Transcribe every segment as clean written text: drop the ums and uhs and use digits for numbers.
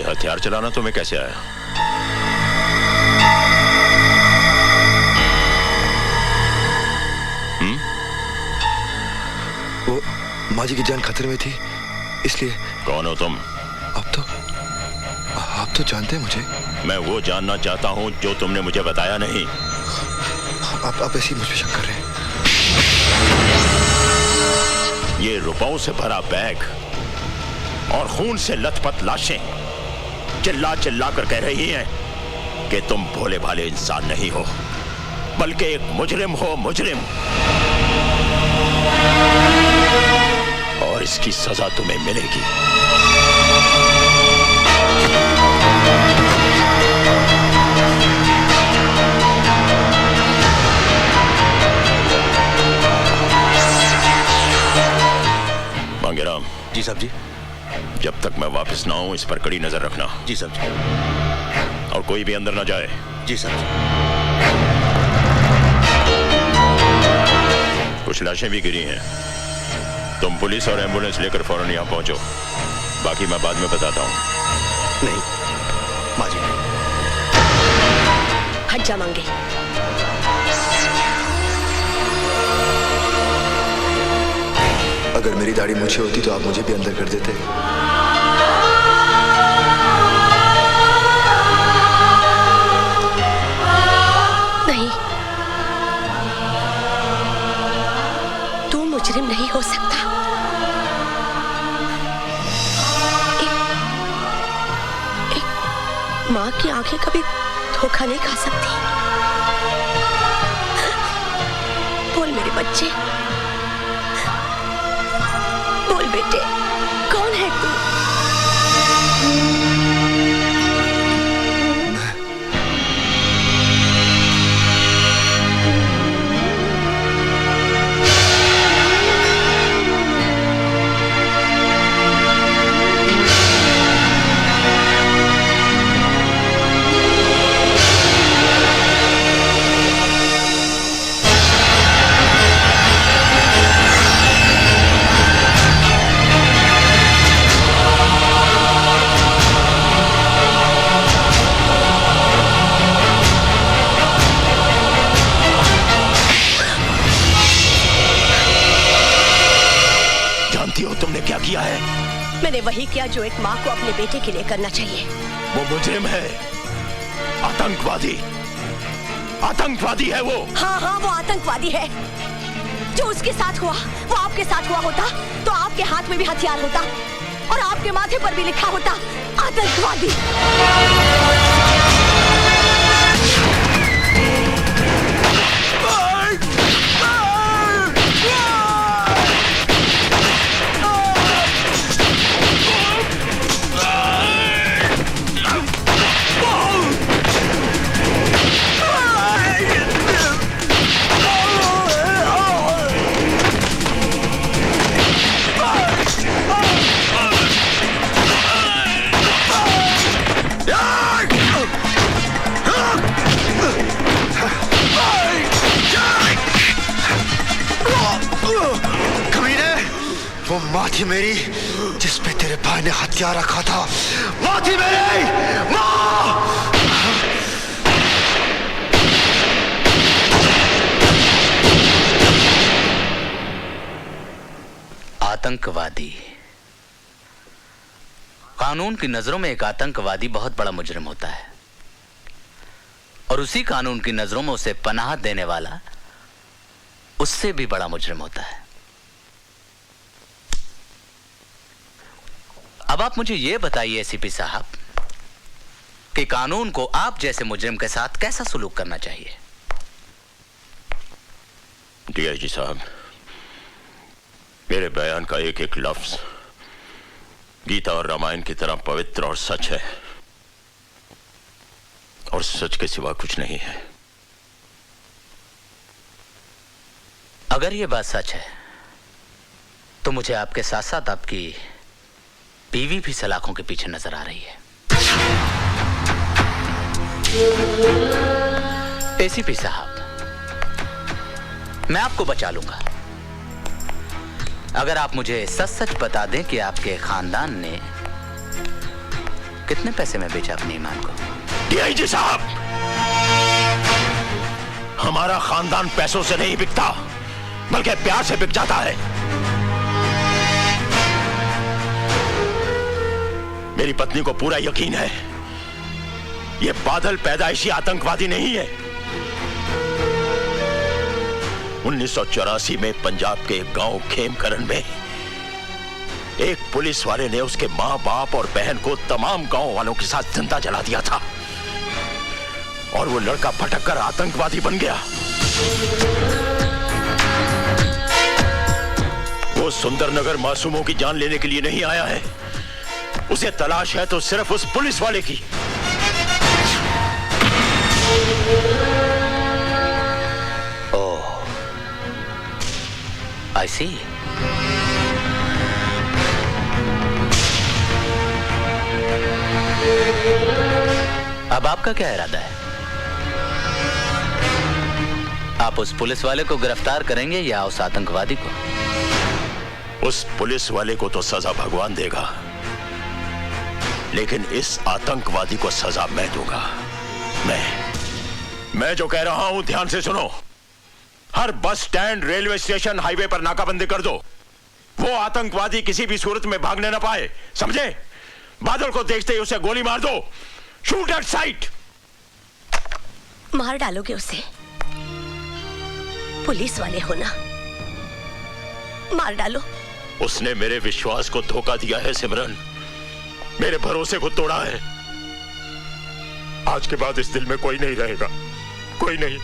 हथियार चलाना तुम्हें कैसे आया? वो माँ जी की जान खतरे में थी, इसलिए। कौन हो तुम? आप तो जानते हैं मुझे। मैं वो जानना चाहता हूं जो तुमने मुझे बताया नहीं। आप ऐसे ही मुझ पे शक कर रहे हैं। ये रुपयों से भरा बैग और खून से लथपथ लाशें चिल्ला चिल्ला कर कह रही हैं कि तुम भोले भाले इंसान नहीं हो, बल्कि एक मुजरिम हो, मुजरिम। और इसकी सजा तुम्हें मिलेगी। मांगेराम। जी साहब जी। जब तक मैं वापस ना आऊं, इस पर कड़ी नजर रखना। जी साहब जी। और कोई भी अंदर ना जाए। जी साहब जी। कुछ लाशें भी गिरी हैं। तुम पुलिस और एम्बुलेंस लेकर फौरन यहां पहुंचो, बाकी मैं बाद में बताता हूं। नहीं माँ जी। हट जा मांगे। अगर मेरी दाढ़ी मूछे होती तो आप मुझे भी अंदर कर देते। नहीं, तू मुजरिम नहीं हो सकता। एक माँ की आंखें कभी धोखा नहीं खा सकती। बोल मेरे बच्चे, बोल बेटे, कौन है तू? तुमने क्या किया है? मैंने वही किया जो एक माँ को अपने बेटे के लिए करना चाहिए। वो मुजरिम है, आतंकवादी। आतंकवादी है वो। हाँ हाँ, वो आतंकवादी है। जो उसके साथ हुआ वो आपके साथ हुआ होता तो आपके हाथ में भी हथियार होता और आपके माथे पर भी लिखा होता आतंकवादी। वो माँ थी मेरी जिस पे तेरे भाई ने हथियार रखा था। माँ थी मेरी, माँ। आतंकवादी। कानून की नजरों में एक आतंकवादी बहुत बड़ा मुजरिम होता है और उसी कानून की नजरों में उसे पनाह देने वाला उससे भी बड़ा मुजरिम होता है। अब आप मुझे यह बताइए एसीपी साहब कि कानून को आप जैसे मुजरिम के साथ कैसा सलूक करना चाहिए? डीआईजी साहब, मेरे बयान का एक एक लफ्ज गीता और रामायण की तरह पवित्र और सच है, और सच के सिवा कुछ नहीं है। अगर ये बात सच है तो मुझे आपके साथ साथ आपकी बीवी भी सलाखों के पीछे नजर आ रही है। एसीपी साहब, मैं आपको बचा लूंगा अगर आप मुझे सच सच बता दें कि आपके खानदान ने कितने पैसे में बेचा अपने ईमान को। डीआईजी साहब, हमारा खानदान पैसों से नहीं बिकता, बल्कि प्यार से बिक जाता है। मेरी पत्नी को पूरा यकीन है ये बादल पैदाइशी आतंकवादी नहीं है। 1984 में पंजाब के गांव खेमकरन में एक पुलिस वाले ने उसके मां बाप और बहन को तमाम गांव वालों के साथ जिंदा जला दिया था, और वो लड़का भटक कर आतंकवादी बन गया। वो सुंदरनगर मासूमों की जान लेने के लिए नहीं आया है, उसे तलाश है तो सिर्फ उस पुलिस वाले की। ओह, आई सी। अब आपका क्या इरादा है? आप उस पुलिस वाले को गिरफ्तार करेंगे या उस आतंकवादी को? उस पुलिस वाले को तो सजा भगवान देगा, लेकिन इस आतंकवादी को सजा मैं दूंगा। मैं जो कह रहा हूं ध्यान से सुनो। हर bus stand, railway station, highway पर नाकाबंदी कर दो। वो आतंकवादी किसी भी सूरत में भागने ना पाए, समझे? बादल को देखते ही उसे गोली मार दो। Shoot at site. मार डालोगे उसे? पुलिस वाले हो ना, मार डालो। उसने मेरे विश्वास को धोखा दिया है सिमरन, मेरे भरोसे को तोड़ा है। आज के बाद इस दिल में कोई नहीं रहेगा, कोई नहीं।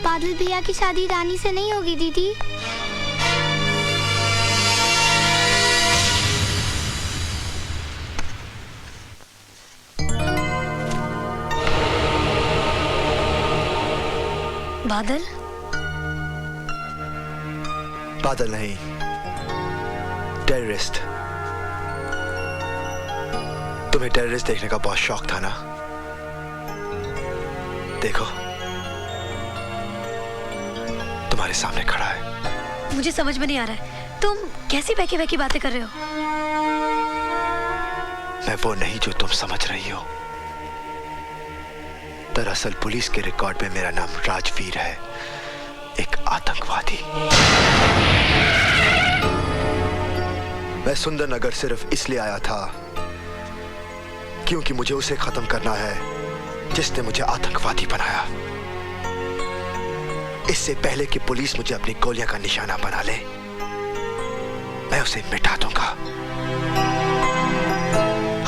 बादल भैया की शादी रानी से नहीं होगी दीदी। बादल? बादल नहीं, टेररिस्ट। तुम्हें टेररिस्ट देखने का बहुत शौक था ना? देखो, तुम्हारे सामने खड़ा है। मुझे समझ में नहीं आ रहा है, तुम कैसी बहकी बहकी बातें कर रहे हो? मैं वो नहीं जो तुम समझ रही हो। दरअसल पुलिस के रिकॉर्ड में मेरा नाम राजवीर है, एक आतंकवादी। मैं सुंदरनगर सिर्फ इसलिए आया था क्योंकि मुझे उसे खत्म करना है जिसने मुझे आतंकवादी बनाया। इससे पहले कि पुलिस मुझे अपनी गोलियां का निशाना बना ले, मैं उसे मिटा दूंगा,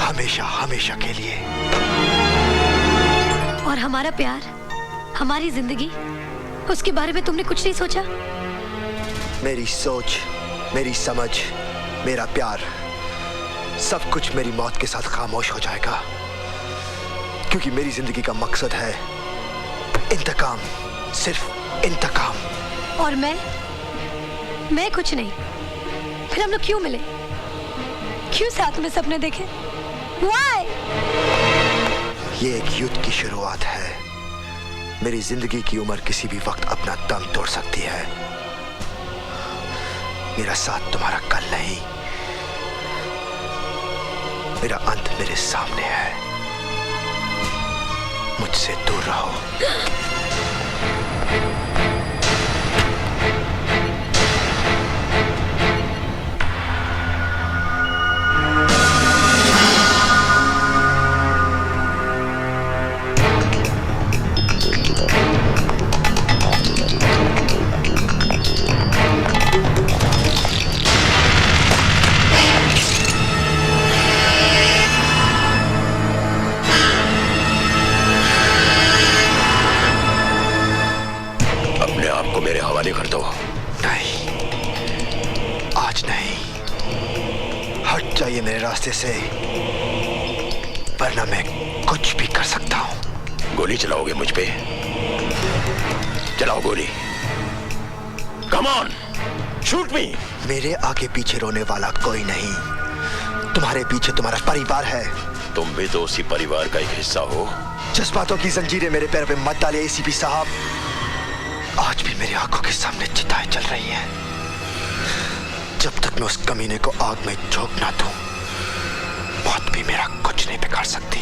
हमेशा हमेशा के लिए। और हमारा प्यार, हमारी जिंदगी, उसके बारे में तुमने कुछ नहीं सोचा? मेरी सोच, मेरी समझ, मेरा प्यार, सब कुछ मेरी मौत के साथ खामोश हो जाएगा, क्योंकि मेरी जिंदगी का मकसद है इंतकाम, सिर्फ इंतकाम। और मैं कुछ नहीं। फिर हम लोग क्यों मिले? क्यों साथ में सपने देखे? Why? ये एक युद्ध की शुरुआत है। मेरी जिंदगी की उम्र किसी भी वक्त अपना दम तोड़ सकती है। मेरा साथ तुम्हारा कल नहीं, मेरा अंत मेरे सामने है। मुझसे दूर रहो। जाइए मेरे रास्ते से, वरना मैं कुछ भी कर सकता हूं। गोली चलाओगे मुझ पे? चलाओ गोली। कम ऑन, शूट मी। मेरे आगे पीछे रोने वाला कोई नहीं। तुम्हारे पीछे तुम्हारा परिवार है। तुम भी तो उसी परिवार का एक हिस्सा हो। जज्बातों की जंजीरें मेरे पैर पे मत डालिए एसीपी साहब। आज भी मेरी आंखों के सामने चिताएं चल रही हैं। जब तक मैं उस कमीने को आग में झोंक ना दूं, मौत भी मेरा कुछ नहीं बिगाड़ सकती।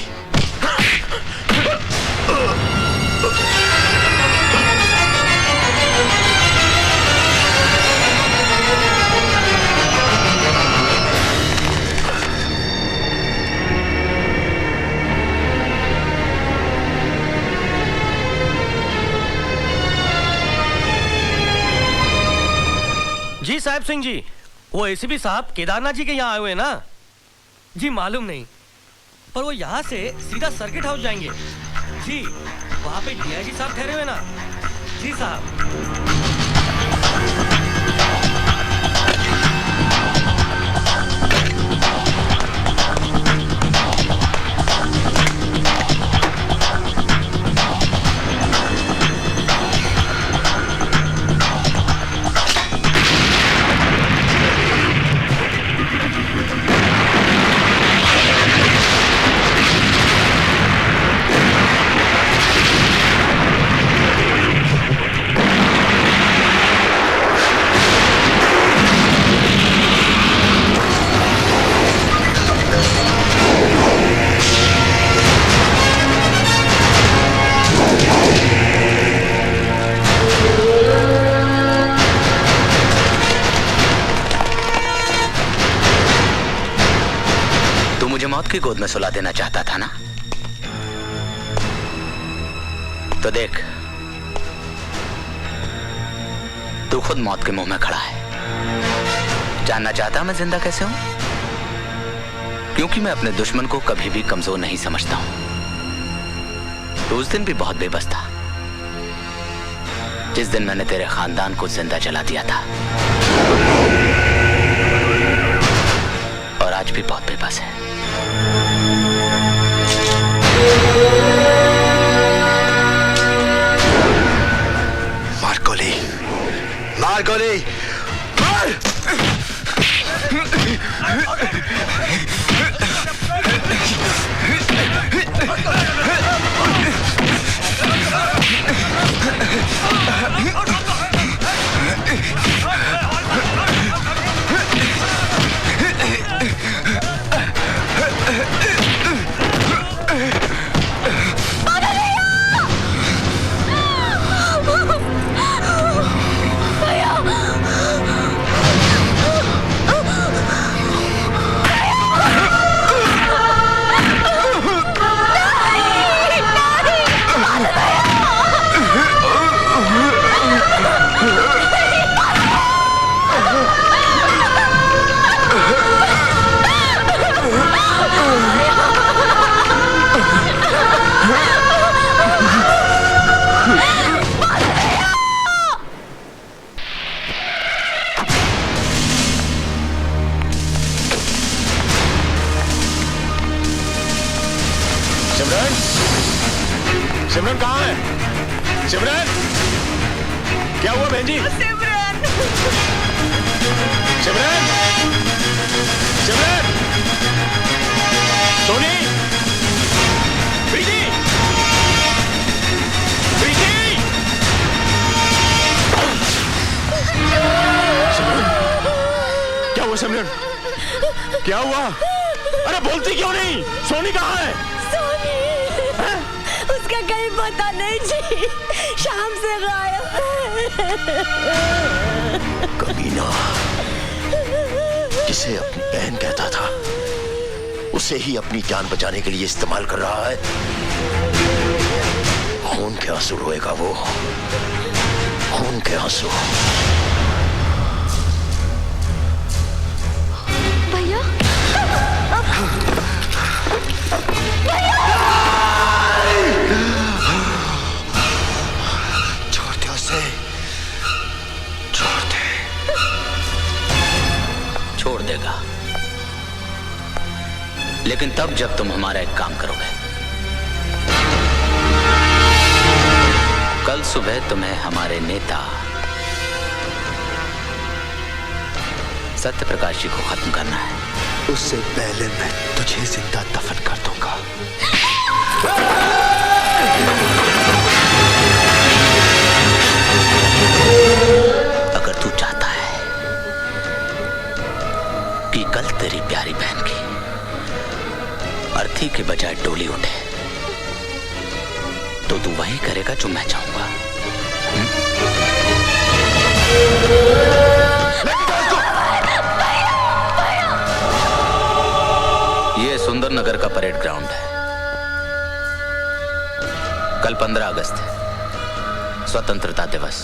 जी साहब सिंह जी, वो एसीपी साहब केदारनाथ जी के यहाँ आए हुए हैं ना? जी मालूम नहीं, पर वो यहाँ से सीधा सर्किट हाउस जाएंगे। जी वहाँ पे डीआईजी साहब ठहरे हुए ना? जी साहब। मौत की गोद में सुला देना चाहता था ना? तो देख, तू खुद मौत के मुंह में खड़ा है। जानना चाहता मैं जिंदा कैसे हूं? क्योंकि मैं अपने दुश्मन को कभी भी कमजोर नहीं समझता हूं। तो उस दिन भी बहुत बेबस था, जिस दिन मैंने तेरे खानदान को जिंदा जला दिया था, और आज भी बहुत बेबस है। मार गोली, मार गोली, मार! सिमरन कहाँ है? सिमरन, क्या हुआ बहन जी? सिमरन, सिमरन, सिमरन, सोनी, प्रीति, प्रीति, सिमरन, क्या हुआ सिमरन? क्या हुआ? अरे बोलती क्यों नहीं? सोनी कहाँ है? सोनी, उसका कहीं पता नहीं जी, शाम से गायब है। कमीना, जिसे अपनी बहन कहता था, उसे ही अपनी जान बचाने के लिए इस्तेमाल कर रहा है। खून के आंसू रोएगा वो, खून के आंसू। भैया, छोड़ दे उसे, छोड़ दे। छोड़ देगा, लेकिन तब जब तुम हमारा एक काम करोगे। कल सुबह तुम्हें हमारे नेता सत्य प्रकाश जी को खत्म करना है। उससे पहले मैं तुझे जिंदा दफन कर दूंगा। अगर तू चाहता है कि कल तेरी प्यारी बहन की अर्थी के बजाय डोली उठे, तो तू वही करेगा जो मैं चाहूंगा। ये सुंदर नगर का परेड ग्राउंड है। कल 15 अगस्त है, स्वतंत्रता दिवस।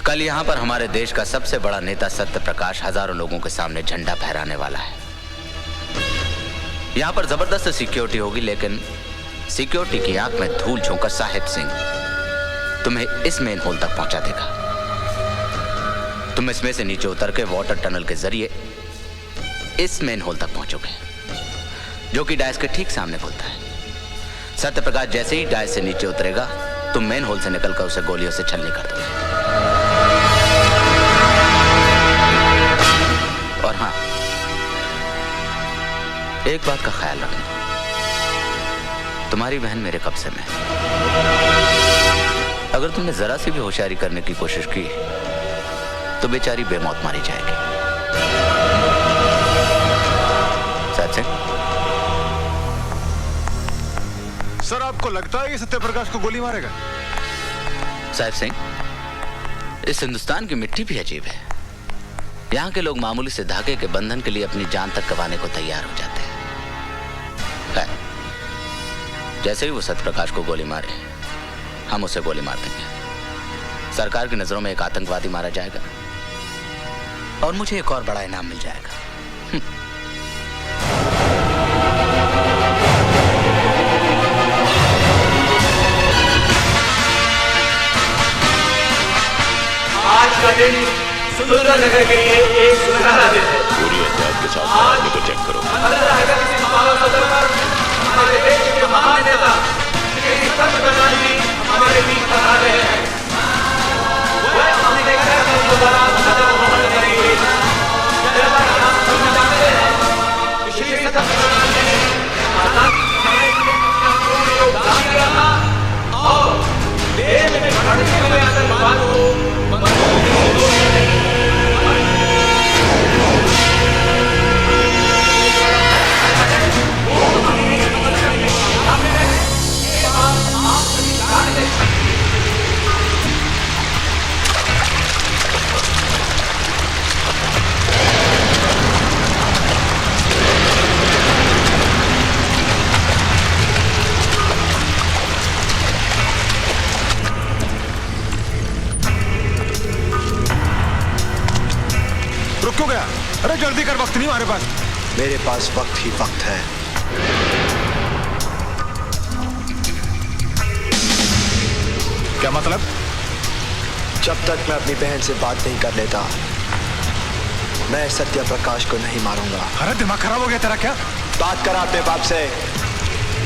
कल यहां पर हमारे देश का सबसे बड़ा नेता सत्य प्रकाश हजारों लोगों के सामने झंडा फहराने वाला है। यहां पर जबरदस्त सिक्योरिटी होगी, लेकिन सिक्योरिटी की आंख में धूल झोंकर साहिब सिंह तुम्हें इस मेन होल तक पहुंचा देगा। तुम इसमें से नीचे उतर के वाटर टनल के जरिए इस मेन होल तक पहुंचोगे, जो कि डायस के ठीक सामने खुलता है। सत्य प्रकाश जैसे ही डायस से नीचे उतरेगा, तुम मेन होल से निकलकर उसे गोलियों से छलनी कर दोगे। और हां, एक बात का ख्याल रखना, तुम्हारी बहन मेरे कब्जे में है। अगर तुमने जरा सी भी होशियारी करने की कोशिश की तो बेचारी बेमौत मारी जाएगी। साहब सिंह, सर आपको लगता है कि सत्यप्रकाश को गोली मारेगा? साहब सिंह, इस हिंदुस्तान की मिट्टी भी अजीब है। यहाँ के लोग मामूली से धागे के बंधन के लिए अपनी जान तक गंवाने को तैयार हो जाते हैं। जैसे ही वो सत्यप्रकाश को गोली मारे, हम उसे गोली मार देंगे। सरकार की नजरों में एक आतंकवादी मारा जाएगा और मुझे एक और बड़ा इनाम मिल जाएगा। आज का दिन सुंदर नगर के लिए एक सुनहरा दिन है। पूरी एहतियात के साथ आदमी को चेक करो। हमारे देश के महान नेता श्री सत्य प्रकाश जी हमारे बीच पधार रहे हैं। वह अपने कार्यक्रम के दौरान सदैव भ्रमण करेंगे। जैसा कि आप सब जानते हैं कि श्री सत्य प्रकाश जी आजादी की लड़ाई में अपना पूर्ण योगदान दिया था और देश में बढ़ते हुए आतंकवाद को क्यों गया? अरे जल्दी कर, वक्त नहीं हमारे पास। मेरे पास वक्त ही वक्त है। क्या मतलब? जब तक मैं अपनी बहन से बात नहीं कर लेता, मैं सत्य प्रकाश को नहीं मारूंगा। अरे दिमाग खराब हो गया तेरा क्या? बात कर अपने बाप से।